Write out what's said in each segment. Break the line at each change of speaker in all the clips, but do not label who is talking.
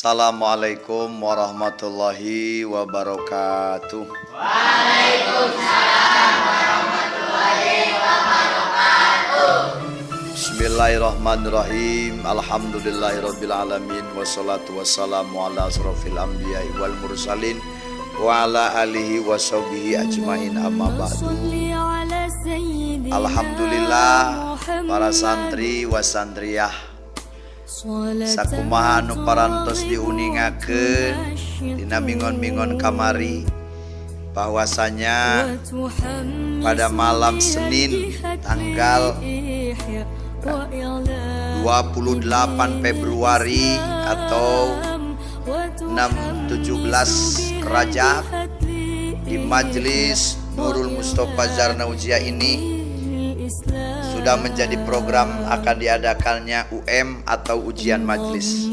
Assalamualaikum warahmatullahi wabarakatuh.
Waalaikumsalam warahmatullahi wabarakatuh.
Bismillahirrahmanirrahim. Alhamdulillahirabbil alamin wassalatu wassalamu ala asrofil anbiya'i wal mursalin wa ala alihi washabihi ajmain amma ba'du. Alhamdulillah para santri wasantriyah sakumaha nu parantos diuningakeun dina mingon-mingon kamari bahwasanya pada malam Senin tanggal 28 Februari atau 17 Rajab di Majelis Nurul Mustafa Zarnaujiyah ini sudah menjadi program akan diadakannya UM atau ujian majlis.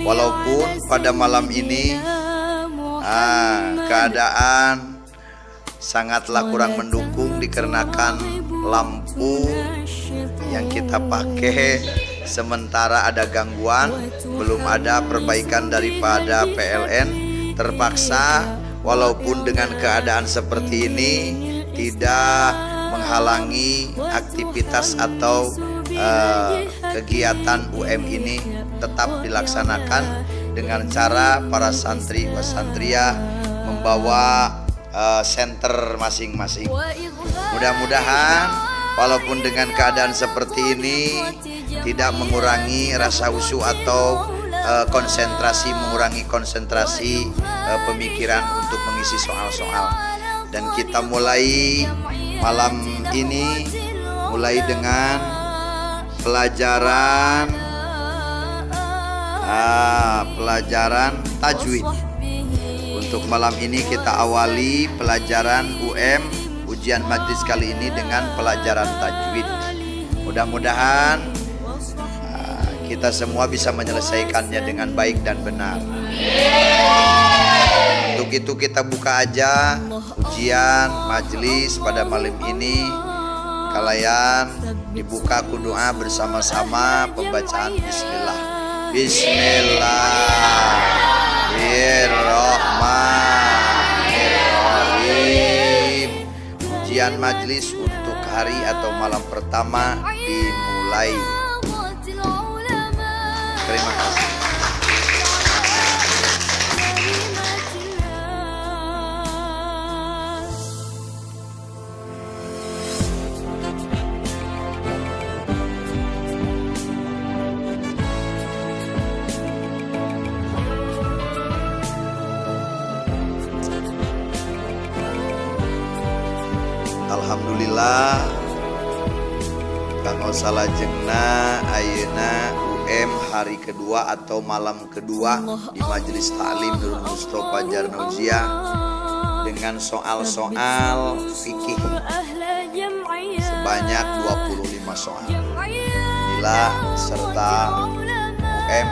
Walaupun pada malam ini keadaan sangatlah kurang mendukung dikarenakan lampu yang kita pakai sementara ada gangguan, belum ada perbaikan daripada PLN. Terpaksa walaupun dengan keadaan seperti ini tidak menghalangi aktivitas atau kegiatan UM ini tetap dilaksanakan dengan cara para santri wasantriyah membawa senter masing-masing. Mudah-mudahan walaupun dengan keadaan seperti ini tidak mengurangi rasa khusyuk atau mengurangi konsentrasi pemikiran untuk mengisi soal-soal. Dan kita mulai malam ini dengan pelajaran tajwid. Untuk malam ini kita awali pelajaran UM ujian majlis kali ini dengan pelajaran tajwid. Mudah-mudahan kita semua bisa menyelesaikannya dengan baik dan benar. Untuk itu kita buka aja ujian majlis pada malam ini. Kalian dibuka ku doa bersama-sama pembacaan bismillah. Bismillahirrahmanirrahim. Ujian majlis untuk hari atau malam pertama dimulai. Terima kasih. Alhamdulillah kanggo salajengna ayeuna UM hari kedua atau malam kedua di Majelis Ta'lim Nurul Mustafa Zarnaujiyah dengan soal-soal fikih sebanyak 25 soal. Inilah serta UM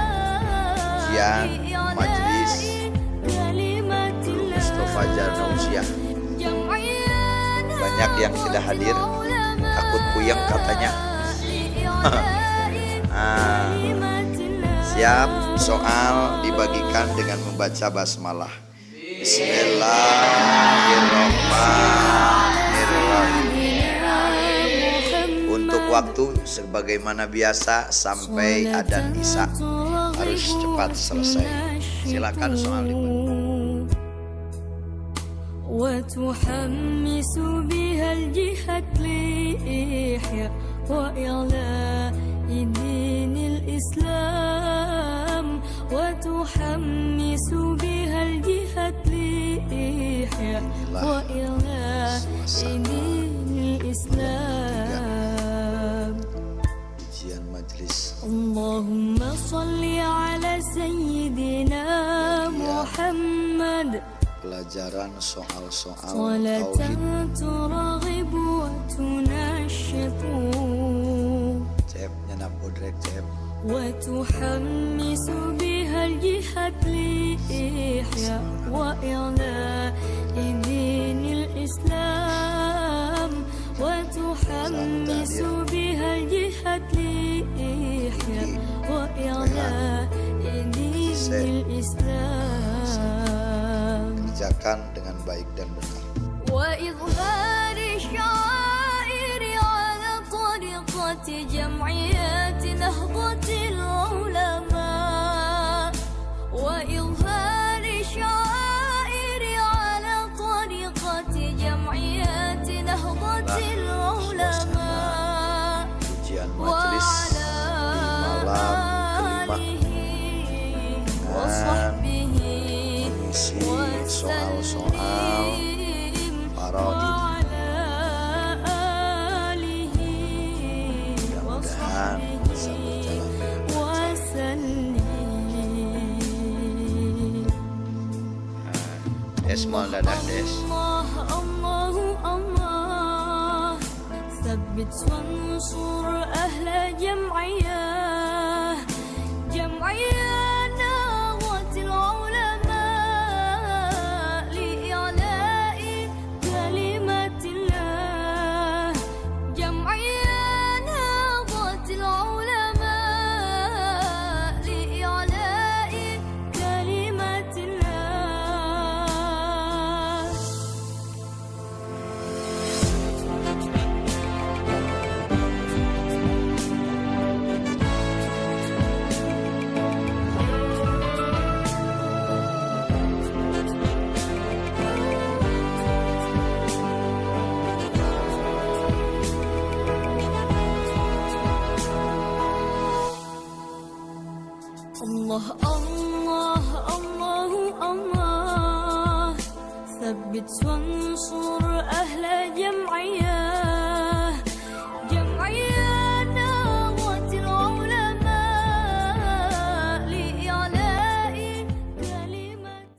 ujian Majelis Nurul Mustafa Zarnaujiyah. Banyak yang tidak hadir, takut puyeng katanya. Siap, soal dibagikan dengan membaca basmalah. Bismillahirrahmanirrahim. Untuk waktu sebagaimana biasa sampai adzan isya harus cepat selesai. Silakan soal dibaca.
وتحمس بها الجهة لإحياء وإعلاء دين الإسلام وتحمس بها الجهة لإحياء وإعلاء دين الإسلام.
Ujian majlis.
اللهم صل على سيدنا محمد.
Pelajaran soal-soal
Salatan
tauhid.
turagib wa tunashitu.
Cep nyenap bodrek cep.
Wa tuhammisu bihal jihad li ihya wa i'la dinil Islam. Wa tuhammisu bihal jihad li ihya wa i'la dinil
dikerjakan dengan baik dan benar.
وإظهار الشعائر على طريقة جمعيات نهضة العلماء وإظهار الشعائر على طريقة جمعيات نهضة العلماء
Ujian majelis di malam kelima dengan mengisi soal-soal parodin. Mudah-mudahan bisa berjalan. Esmal dadah des.
الله الله ثبت وانصر أهل جمعية نهضة العلماء لإعلاء كلمة الله جمعية نهضة العلماء لإعلاء كلمة الله الله الله الله الله ثبت وانصر أهل جمعية